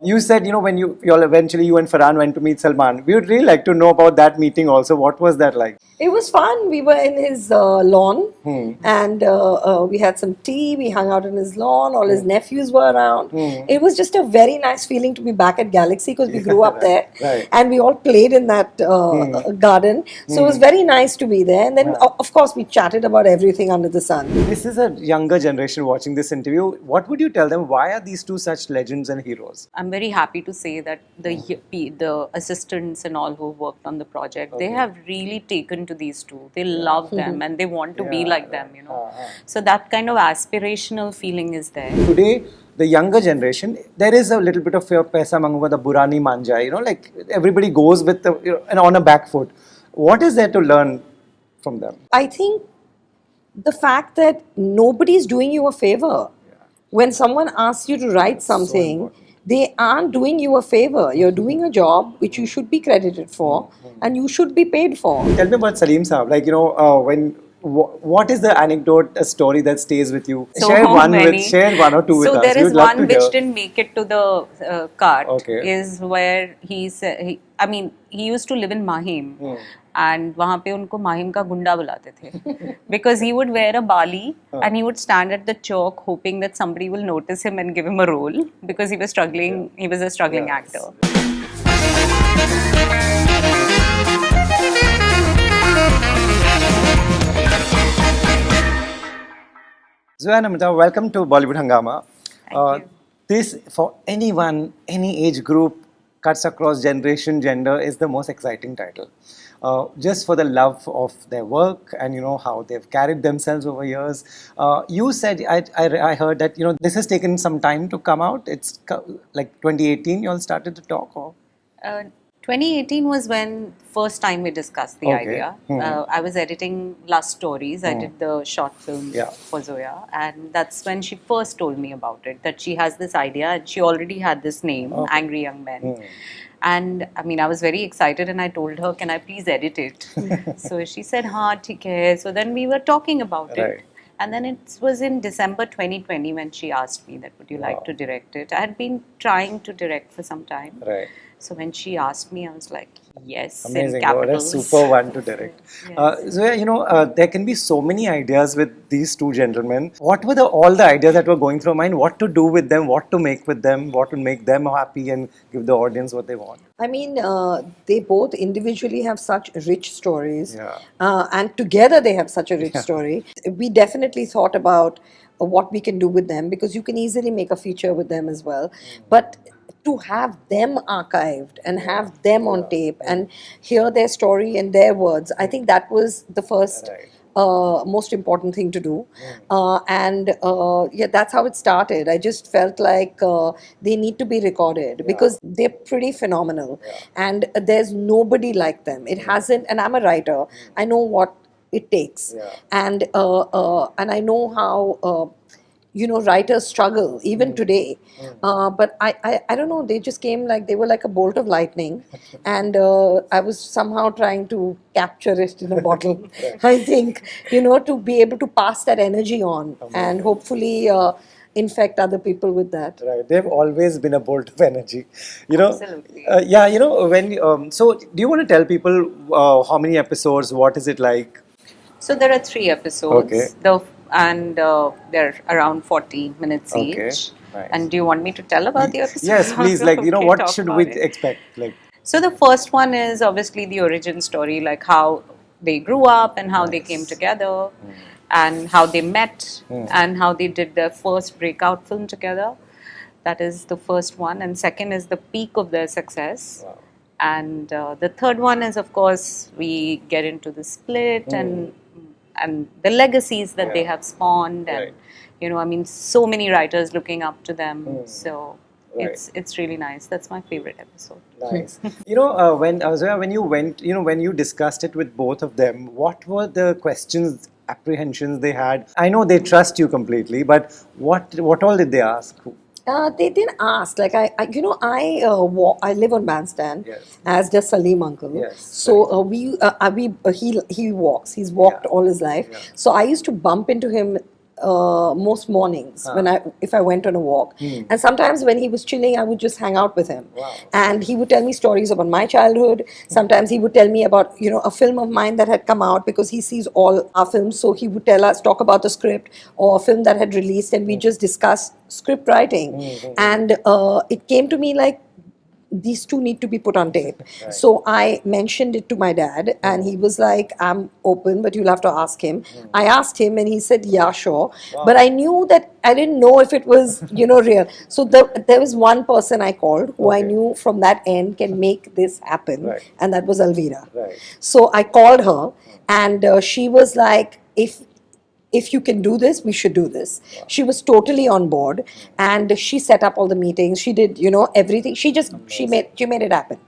You said, when you all eventually you and Farhan went to meet Salman. We would really like to know about that meeting also. What was that like? It was fun. We were in his lawn Hmm. and we had some tea. We hung out in his lawn. All his nephews were around. Hmm. It was just a very nice feeling to be back at Galaxy because we grew up Right, there right. and we all played in that garden. So it was very nice to be there. And then, of course, we chatted about everything under the sun. This is a younger generation watching this interview. What would you tell them? Why are these two such legends and heroes? I'm very happy to say that the assistants and all who worked on the project, they have really taken to these two. They love them and they want to be like them, So that kind of aspirational feeling is there. Today, the younger generation, there is a little bit of fear, paisa manguva, the burani manja, like everybody goes with and on a back foot. What is there to learn from them? I think the fact that nobody's doing you a favor. When someone asks you to write something, they aren't doing you a favor. You're doing a job which you should be credited for and you should be paid for. Tell me about Salim Saab. Like, what is the anecdote, a story that stays with you? So share one many. Share one or two with us. So there We is would love one to which hear. didn't make it to the cart. Okay. Is where he used to live in Mahim. And वहाँ पे उनको माहिम का गुंडा बुलाते थे because he would wear a bali and he would stand at the chowk hoping that somebody will notice him and give him a role because he was struggling. He was a struggling actor. Zoya and Amrita, welcome to Bollywood Hangama. Thank you. This, for anyone, any age group, cuts across generation, gender, is the most exciting title. Just for the love of their work and how they've carried themselves over years. You said, I heard that this has taken some time to come out. It's like 2018 you all started to talk, or 2018 was when first time we discussed the idea. I was editing Lust Stories. I did the short film for Zoya, and that's when she first told me about it, that she has this idea and she already had this name, Angry Young Men. And I was very excited and I told her, can I please edit it? So she said, हाँ ठीक है. So then we were talking about it. And then it was in December 2020 when she asked me that, would you like to direct it? I had been trying to direct for some time. Right. So when she asked me, I was like, yes, amazing. in capitals. What a super one to direct. Yes. So there can be so many ideas with these two gentlemen. What were all the ideas that were going through your mind? What to do with them? What to make with them? What would make them happy and give the audience what they want? They both individually have such rich stories, and together they have such a rich story. We definitely thought about what we can do with them because you can easily make a feature with them as well. But to have them archived and have them on tape and hear their story in their words, I think that was the first most important thing to do. That's how it started. I just felt like they need to be recorded because they're pretty phenomenal and there's nobody like them. It hasn't, and I'm a writer. I know what it takes, and I know how writers struggle even today. But I don't know, they just came like they were like a bolt of lightning, and I was somehow trying to capture it in a bottle. I think, to be able to pass that energy on and hopefully infect other people with that. Right, they've always been a bolt of energy, Absolutely. when so do you want to tell people how many episodes, what is it like? So there are 3 episodes. Okay. They're around 40 minutes Okay. each. Nice. And do you want me to tell about the episodes? Yes, please. Okay, What talk should about we it. expect? So the first one is obviously the origin story, like how they grew up and how they came together and how they met and how they did their first breakout film together. That is the first one. And second is the peak of their success. Wow. And the third one is, of course, we get into the split and the legacies that they have spawned, and so many writers looking up to them. So it's really nice. That's my favorite episode. Nice. When you went, when you discussed it with both of them, what were the questions, apprehensions they had? I know they trust you completely, but what all did they ask? They didn't ask. Like I live on Bandstand, as does Salim uncle. Yes, So he walks. He's walked all his life. So I used to bump into him most mornings if I went on a walk. And sometimes when he was chilling, I would just hang out with him. Wow. And he would tell me stories about my childhood. Sometimes he would tell me about, a film of mine that had come out, because he sees all our films. So he would talk about the script or a film that had released, and we just discuss script writing. And it came to me like, these two need to be put on tape. Right. So I mentioned it to my dad, and he was like, I'm open, but you'll have to ask him. I asked him, and he said, yeah, sure. Wow. But I knew that I didn't know if it was, real. So there was one person I called who I knew from that end can make this happen. Right. And that was Alvira. Right. So I called her, and she was like, if you can do this, we should do this. Wow. She was totally on board, and she set up all the meetings. She did, everything. She made it happen.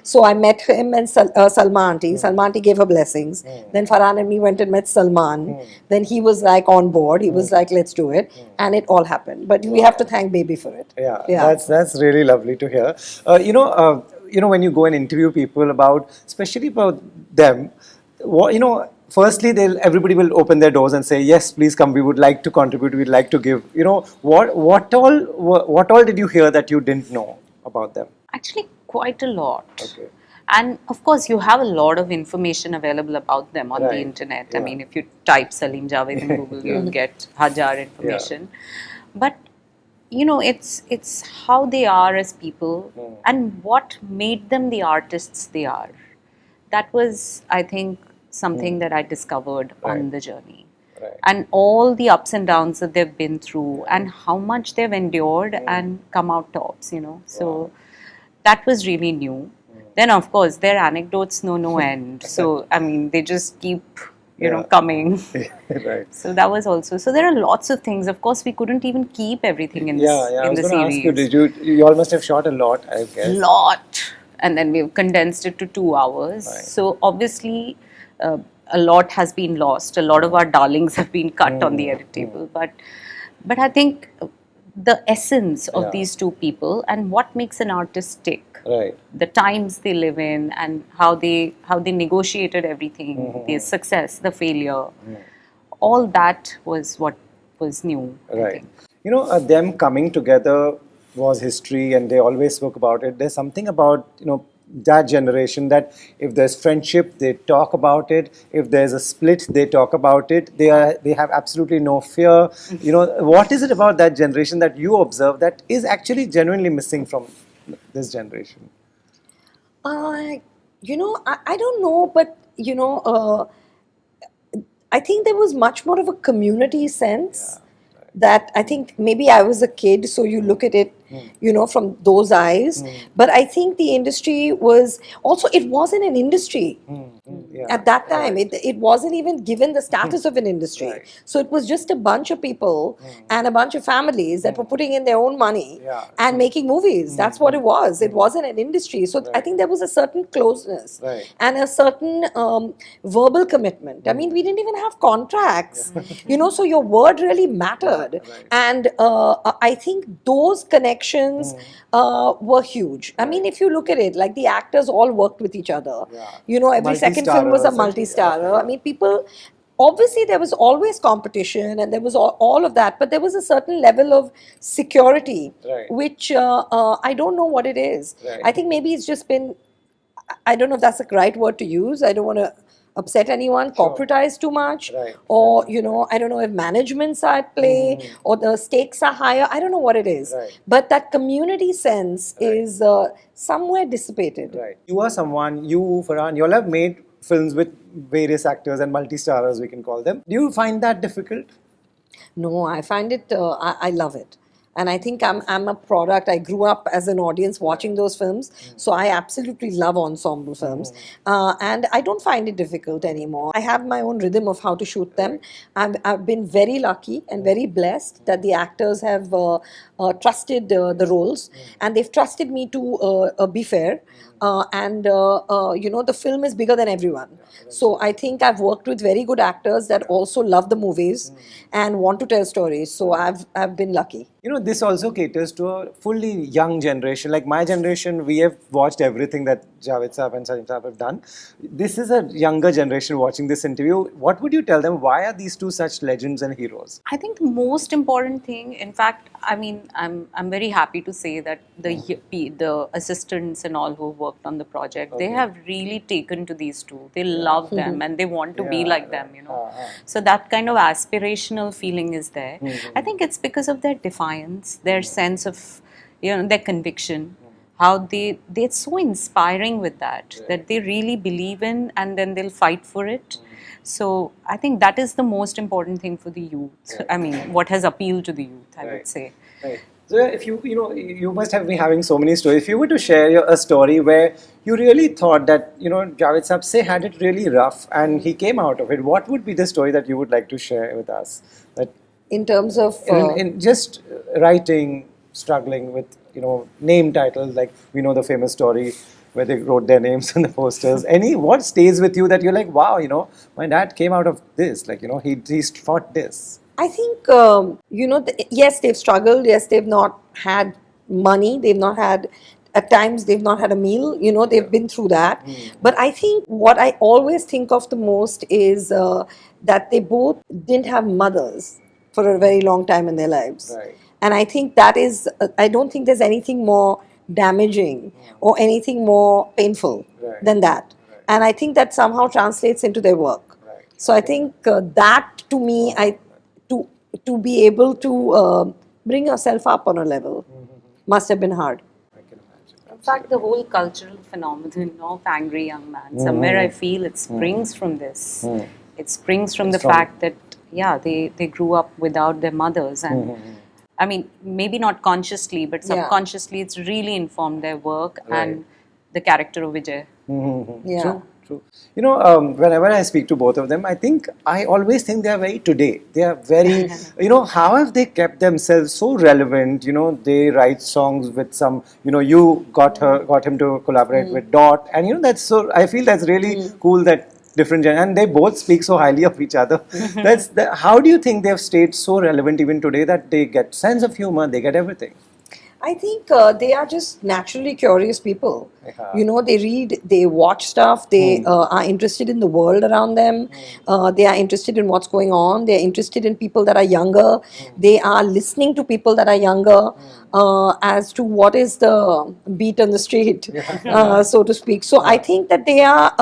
So I met him and Salma auntie. Salma auntie gave her blessings. Then Farhan and me went and met Salman. Then he was like on board. He was like, let's do it. And it all happened. But we have to thank baby for it. Yeah. That's really lovely to hear. When you go and interview people especially about them, firstly, everybody will open their doors and say, yes, please come, we would like to contribute, we'd like to give. What all did you hear that you didn't know about them? Actually, quite a lot. Okay. And of course, you have a lot of information available about them on the Right. internet. Yeah. I mean, if you type Salim Javed in Google, you'll get hajar information. But, it's how they are as people and what made them the artists they are. That was, I think, something that I discovered on the journey. Right. And all the ups and downs that they've been through, and how much they've endured and come out tops, So that was really new. Then, of course, their anecdotes know no end. So, I mean, they just keep, coming. Right. So that was also. So there are lots of things. Of course, we couldn't even keep everything in I in was the going to series. ask you, you all must have shot a lot, I guess. Lot. And then we've condensed it to 2 hours. Right. So obviously, a lot has been lost. A lot of our darlings have been cut on the edit table. But I think the essence of these two people and what makes an artist tick, Right. the times they live in, and how they negotiated everything, their success, the failure, all that was what was new. I Right. think. Them coming together was history, and they always spoke about it. There's something about, that generation that if there's friendship, they talk about it. If there's a split, they talk about it. They have absolutely no fear. What is it about that generation that you observe that is actually genuinely missing from this generation? I don't know, but I think there was much more of a community sense. That I think maybe I was a kid, so you look at it, from those eyes. But I think the industry was also, it wasn't an industry at that time. It wasn't even given the status of an industry. Right. So it was just a bunch of people and a bunch of families that were putting in their own money and making movies. That's what it was. It wasn't an industry. So I think there was a certain closeness and a certain verbal commitment. I mean, we didn't even have contracts, so your word really mattered. And I think those connections were huge. I mean, if you look at it, like the actors all worked with each other. Every second film was a multi-starrer. I mean, people, obviously there was always competition and there was all of that, but there was a certain level of security, which I don't know what it is. I think maybe it's just been, I don't know if that's the right word to use. I don't want to upset anyone, corporatize too much, or I don't know if managements are at play or the stakes are higher. I don't know what it is, but that community sense is somewhere dissipated. Right. You are someone, Farhan, you all have made films with various actors and multi-starrers, we can call them. Do you find that difficult? No, I find it. I love it. And I think I'm a product. I grew up as an audience watching those films. So I absolutely love ensemble films. And I don't find it difficult anymore. I have my own rhythm of how to shoot them. I've been very lucky and very blessed that the actors have trusted the roles. And they've trusted me to be fair. The film is bigger than everyone. So I think I've worked with very good actors that also love the movies and want to tell stories. So I've been lucky. This also caters to a fully young generation. Like my generation, we have watched everything that Javed Saab and Salim Saab have done. This is a younger generation watching this interview. What would you tell them? Why are these two such legends and heroes? I think the most important thing, in fact, I mean, I'm very happy to say that the assistants and all who worked on the project, they have really taken to these two. They love them and they want to be like them, So that kind of aspirational feeling is there. I think it's because of their defiance, their sense of, their conviction. How they're so inspiring with that they really believe in, and then they'll fight for it. So I think that is the most important thing for the youth. I mean, what has appealed to the youth, I would say. Right. So if you must have been having so many stories. If you were to share a story where you really thought that Javed Saab say had it really rough and he came out of it, what would be the story that you would like to share with us? That in terms of in just writing, struggling with name titles, like we know the famous story where they wrote their names on the posters. What stays with you that you're like, wow, my dad came out of this, like he fought this. I think yes, they've struggled. Yes, they've not had money. They've not had, at times they've not had a meal. They've been through that. But I think what I always think of the most is that they both didn't have mothers for a very long time in their lives. Right. And I think that is, I don't think there's anything more damaging or anything more painful than that. And I think that somehow translates into their work. So I think that to me, to be able to bring yourself up on a level must have been hard. In fact, the whole cultural phenomenon of angry young man, somewhere I feel it springs from this. It springs from the fact that, they grew up without their mothers, and I mean, maybe not consciously, but subconsciously it's really informed their work and the character of Vijay. Yeah. True. Whenever I speak to both of them, I always think they are very today. They are very, how have they kept themselves so relevant? They write songs with some, you got him to collaborate with Dot, and that's so. I feel that's really cool that different and they both speak so highly of each other. How do you think they've stayed so relevant even today that they get sense of humor, they get everything? I think they are just naturally curious people. They read, they watch stuff, they are interested in the world around them, they are interested in what's going on, they are interested in people that are younger, they are listening to people that are younger as to what is the beat on the street, so to speak. So I think that they are,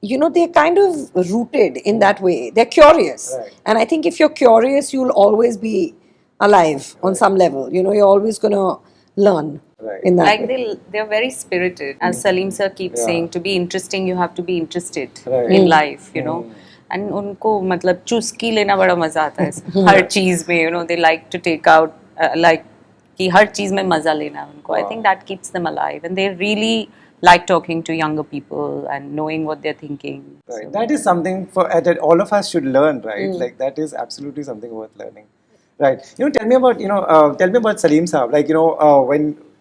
they're kind of rooted in that way. They're curious. And I think if you're curious, you'll always be alive on some level. You're always going to learn in that way. They're very spirited, as Salim sir keeps saying, to be interesting you have to be interested in life, and उनको मतलब चुस्की लेना बड़ा मजा आता है हर चीज में, they like to take out like कि हर चीज में मजा लेना उनको. I think that keeps them alive, and they really like talking to younger people and knowing what they're thinking. So that is something that all of us should learn, right? Like that is absolutely something worth learning. Right. Tell me about Salim Saab. Like,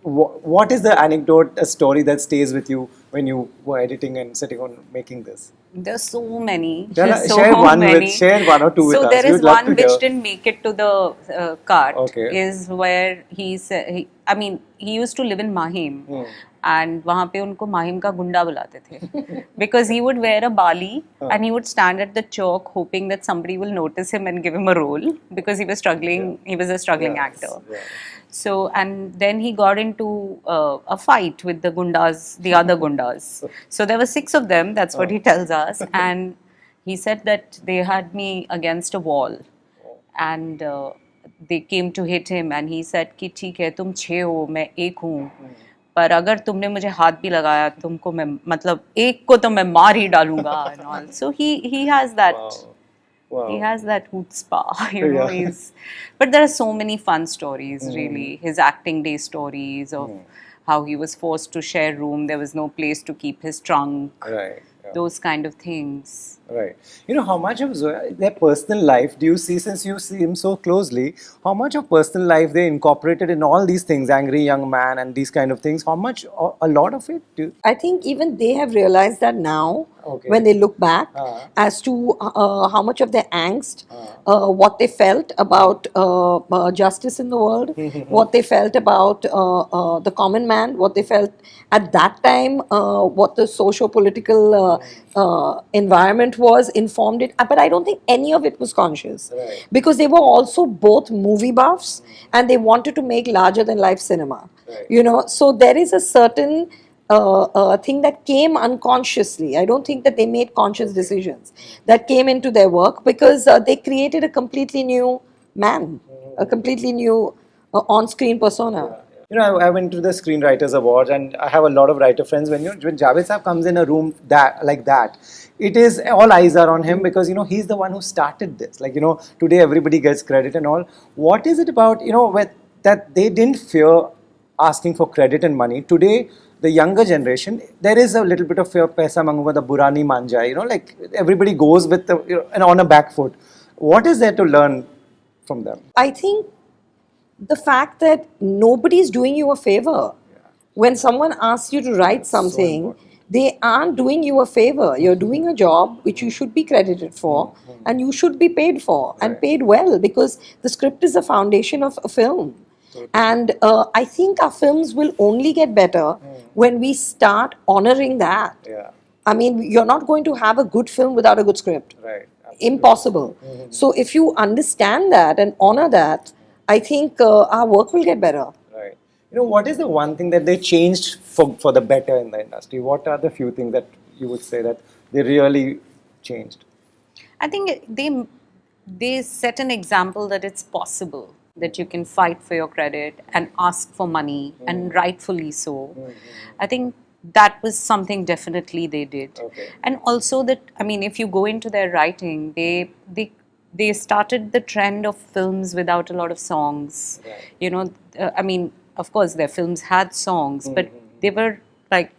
what is the anecdote, a story that stays with you when you were editing and sitting on making this? There's so many. Share one or two with us. So there is one which didn't make it to the cart. Is where he said, he used to live in Mahim. And वहाँ पे उनको माहिम का गुंडा बुलाते थे because he would wear a bali and he would stand at the chalk hoping that somebody will notice him and give him a role because he was struggling. He was a struggling actor. So, and then he got into a fight with the gundas, the other gundas. So there were 6 of them. That's what he tells us. And he said that they had me against a wall, and they came to hit him. And he said कि ठीक है तुम 6 हो मैं 1 हूँ. पर अगर तुमने मुझे हाथ भी लगाया तुमको मैं मतलब एक को तो मैं मार ही डालूंगा and all. So he has that he has that chutzpah, but there are so many fun stories really. His acting day stories of how he was forced to share room, there was no place to keep his trunk. those kind of things. Right. You know, how much of their personal life do you see, since you see him so closely, how much of personal life they incorporated in all these things, Angry Young Man and these kind of things? How much, a lot of it? I think even they have realized that now, Okay. when they look back, as to how much of their angst, what they felt about justice in the world, what they felt about the common man, what they felt at that time, what the socio-political environment was informed it. But I don't think any of it was conscious, Right. because they were also both movie buffs and they wanted to make larger than life cinema. Right. You know, so there is a certain thing that came unconsciously. I don't think that they made conscious decisions that came into their work, because they created a completely new man, a completely new on-screen persona. You know, I went to the Screenwriters Awards, and I have a lot of writer friends. When Javed Saab comes in a room like that, it is all eyes are on him, because he's the one who started this. Like, today everybody gets credit and all. What is it about that they didn't fear asking for credit and money? Today, the younger generation, there is a little bit of fear. Paisa manguga, the burani manja. Like everybody goes with and on a back foot. What is there to learn from them? I think the fact that nobody's doing you a favor. When someone asks you to write something, they aren't doing you a favor. You're doing a job which you should be credited for, and you should be paid for, and paid well, because the script is the foundation of a film. And I think our films will only get better when we start honoring that. Yeah. I mean, you're not going to have a good film without a good script. Right. Impossible. So if you understand that and honor that, I think our work will get better. Right. What is the one thing that they changed for the better in the industry? What are the few things that you would say that they really changed? I think they set an example that it's possible, that you can fight for your credit and ask for money, and rightfully so. I think that was something definitely they did. Okay. And also that, I mean, if you go into their writing, they started the trend of films without a lot of songs. Right. I mean, of course, their films had songs, but they were like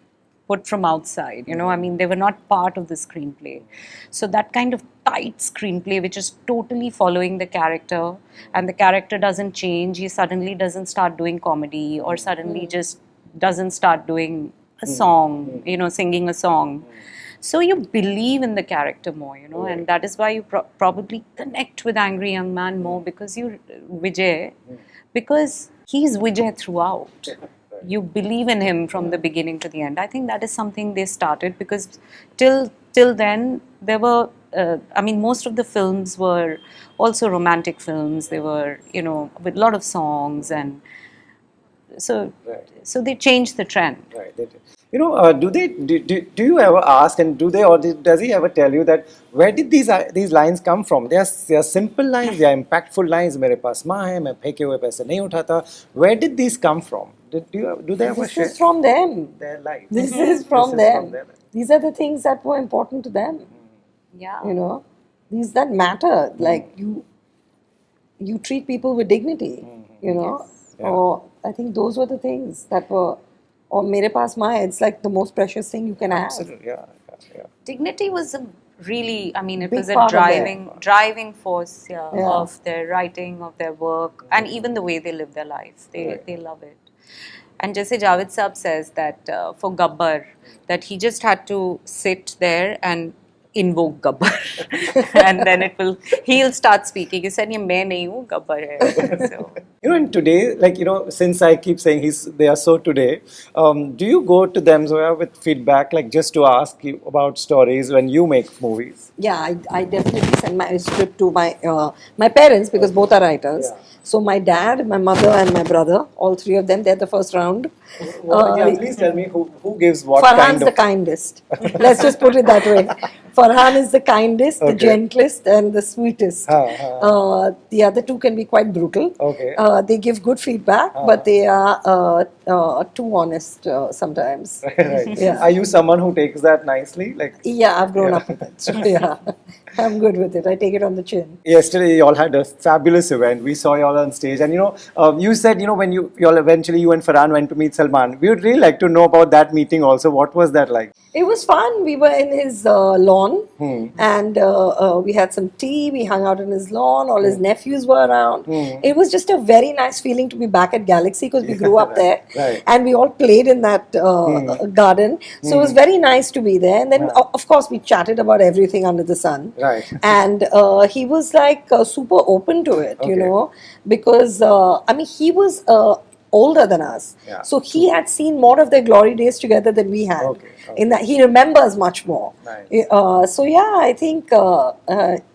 put from outside. I mean, they were not part of the screenplay. So that kind of tight screenplay, which is totally following the character, and the character doesn't change. He suddenly doesn't start doing comedy, or suddenly just doesn't start doing a song, singing a song. So you believe in the character more, and that is why you probably connect with Angry Young Man more, because Vijay, because he's Vijay throughout. You believe in him from the beginning to the end. I think that is something they started, because till then there were, most of the films were also romantic films. They were, with a lot of songs, and so they changed the trend. Right. They did. Do you ever ask, and does he ever tell you that where did these lines come from? They are simple lines, they are impactful lines. मेरे पास माँ है, मैं फेंके हुए पैसे नहीं उठाता. Where did these come from? Do they ever share This is from them. their life? This is from them. These are the things that were important to them. Yeah. These that matter. Like you treat people with dignity. Yes. Or I think those were the things that were. Or mere paas maa hai, it's like the most precious thing you can have. Absolutely, yeah. Dignity was a really, it Big was a part of driving force of their writing, of their work, and even the way they live their life. They love it. And just Javed Saab says that for Gabbar, that he just had to sit there and invoke Gabbar, and then he'll start speaking. He said, "Ye main nahi hu, Gabbar hai." So. And today, since I keep saying they are so today, do you go to them, Zoya, with feedback, just to ask you about stories when you make movies? Yeah, I definitely send my script to my parents, because both are writers. Yeah. So my dad, my mother, and my brother, all three of them, they're the first round. Please tell me who gives what Farhan's kind of... the kindest. Let's just put it that way. Farhan is the kindest, the gentlest, and the sweetest. The other two can be quite brutal. Okay. They give good feedback, but they are too honest sometimes. Right. Yeah. Are you someone who takes that nicely? Yeah, I've grown up with it. So, yeah, I'm good with it. I take it on the chin. Yesterday, you all had a fabulous event. We saw you all on stage, and you said when you all eventually you and Farhan went to meet Salman. We would really like to know about that meeting also. What was that like? It was fun. We were in his lawn and we had some tea. We hung out in his lawn. All his nephews were around. It was just a very nice feeling to be back at Galaxy because we grew up there and we all played in that garden. So it was very nice to be there. And then, of course, we chatted about everything under the sun. Right. And he was like super open to it, you know, because I mean, he was older than us. Yeah. So he had seen more of their glory days together than we had. Okay. In that he remembers much more. Nice. So yeah, I think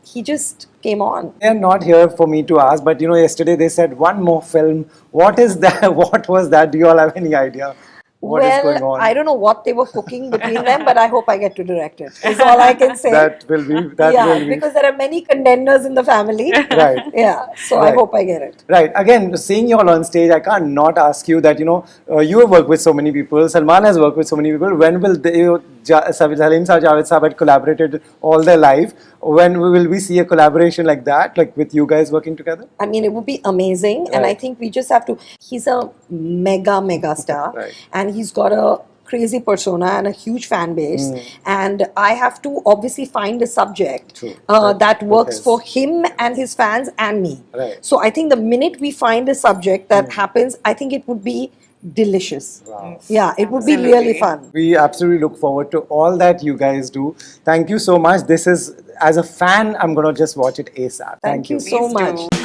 he just came on. They are not here for me to ask, but you know, yesterday they said one more film. What is that? What was that? Do you all have any idea? What is going on? I don't know what they were cooking between them, but I hope I get to direct it. Is all I can say. That will be. That will be. Because there are many contenders in the family. Right. Yeah. So I hope I get it. Right. Again, seeing you all on stage, I can't not ask you that, you know, you have worked with so many people. Salman has worked with so many people. When will they, Salim Saab, Javed Saab had collaborated all their life. When will we see a collaboration like that, like with you guys working together? I mean, it would be amazing. Right. And I think we just have to, he's a mega star. Right. And he's got a crazy persona and a huge fan base. And I have to obviously find a subject that works for him and his fans and me. Right. So I think the minute we find a subject that happens, I think it would be delicious. Wow. Yeah, it would be really fun. We absolutely look forward to all that you guys do. Thank you so much. This is, as a fan, I'm going to just watch it ASAP. Thank you so Please much. do.